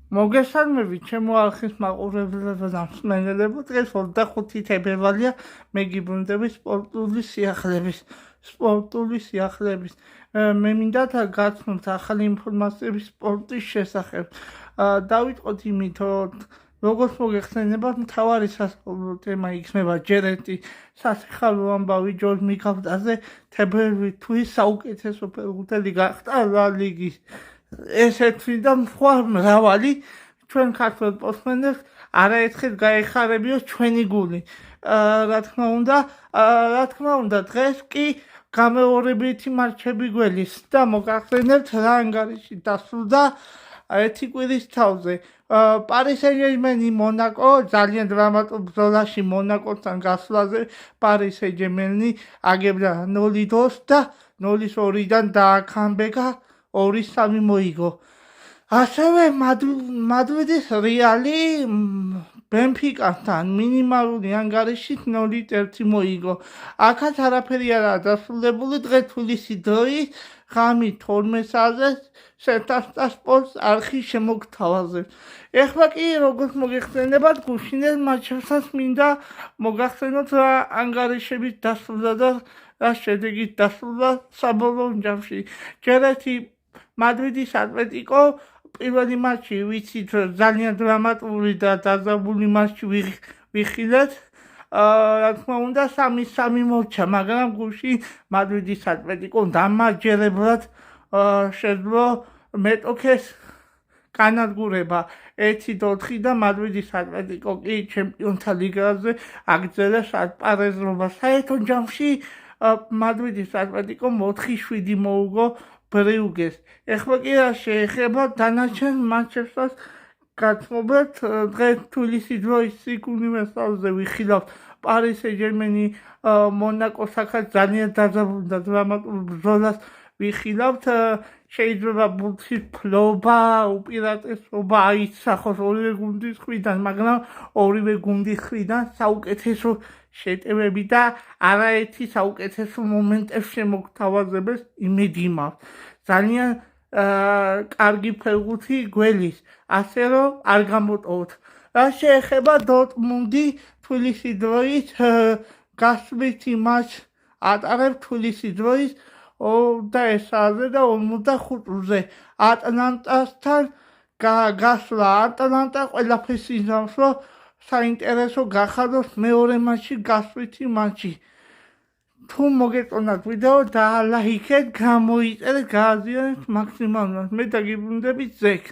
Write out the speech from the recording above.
მოგესალმებით, ჩემო არხის მაყურებლებო და მსმენელებო. დღეს 25 თებერვალია, მე გიბრუნდები სპორტული სიახლეების. მე მინდა გაცნოთ ახალი ინფორმაციები სპორტის შესახებ. დავიწყოთ იმით, როგორც მოგეხსენებათ, მთავარი სასწავლო თემა იქნება ჯერ ერთი სასიხარულო ამბავი ჯორჯ მიკავტაზე, თებერვლის თვის საუკეთესო ფეხბურთელი გახდა ლა ლიგის. ესეთი და სხვა მრავალი ჩვენ ქართველ სპორტსმენებს არაერთხელ გაეხარებიოს ჩვენი გული. რა თქმა უნდა, დღეს კი გამეორებითი მატჩები გველის და მოგახსენებთ რა ანგარიში დასრულდა ერთი კვირის თავზე. პარი სენ-ჟერმენი მონაკო ძალიან დრამატულ ბრძოლაში მონაკოსთან გასვლაზე პარი სენ-ჟერმენი აგებდა 0-2 და 0-2-დან დააკამბეკა 2-3 მოიგო. ასევე მადრიდის რეალი ბენფიკასთან მინიმალური ანგარიშით 0-1 მოიგო. აქაც არაფერი არაა დასრულებული. დღეს თბილისში დროის ღამით 12 საათზე სერტასტა სპორტს არხი შემოგთავაზებს. ეხლა კი როგორც მოგეხსენებათ, გუშინეს მატჩებსაც მინდა მოგახსენოთ რა ანგარიშებით დასრულდა და რა შედეგით დასრულდა საბოლოო ჯამში. ჯერ ერთი მადრიდის ატლეტიკო პირველი მატჩი ვიცით ძალიან დრამატული და დაძაბული მატჩი ვიხილეთ. რა თქმა უნდა 3-3 მოჩა, მაგრამ გულში მადრიდის ატლეტიკო დამაჯერებლად შეძლო მეტოქეს განადგურება 1-4 და მადრიდის ატლეტიკო კი ჩემპიონთა ლიგაზე აგრძელებს ასპარეზობას. საერთო ჯამში მადრიდის ატლეტიკომ 4-7 მოუგო ბრიუგეს. ეხლა კი რა შეეხება დანარჩენ მატჩებსაც გაცნობთ. დღეს თბილისის დროის უნივერსალზე ვიხილავთ პარი სენ-ჟერმენი მონაკოსაკაც ძალიან დაძაბულ და დრამატულ ბრძოლას ვიხილავთ. შეიძლება ბურთის ფლობა, უპირატესობა აიცახოს ორივე გუნდის მხრიდან, მაგრამ ორივე გუნდის მხრიდან საუკეთესო შეტევები და არაერთი საუკეთესო მომენტებს შემოგთავაზებებს იმედი მაქვს. ძალიან კარგი ფეხბურთი გველის, ასე რომ არ გამოტოვოთ. რა შეეხება დორტმუნდი თბილისის დროის გასვლითი მატჩს ატარებს თბილისის დროის 20 საათზე და 45-ზე ატლანტასთან გასვლა. ატლანტა ყველაფერს იზამს, რომ საინტერესო გახადოს მეორე მატჩი გასვლითი მატჩი. თუ მოგეწონათ ვიდეო და ლაიქეთ, გამოიწერეთ, გააზიანეთ მაქსიმალურად. მე დაგიბრუნდებით ზეკ.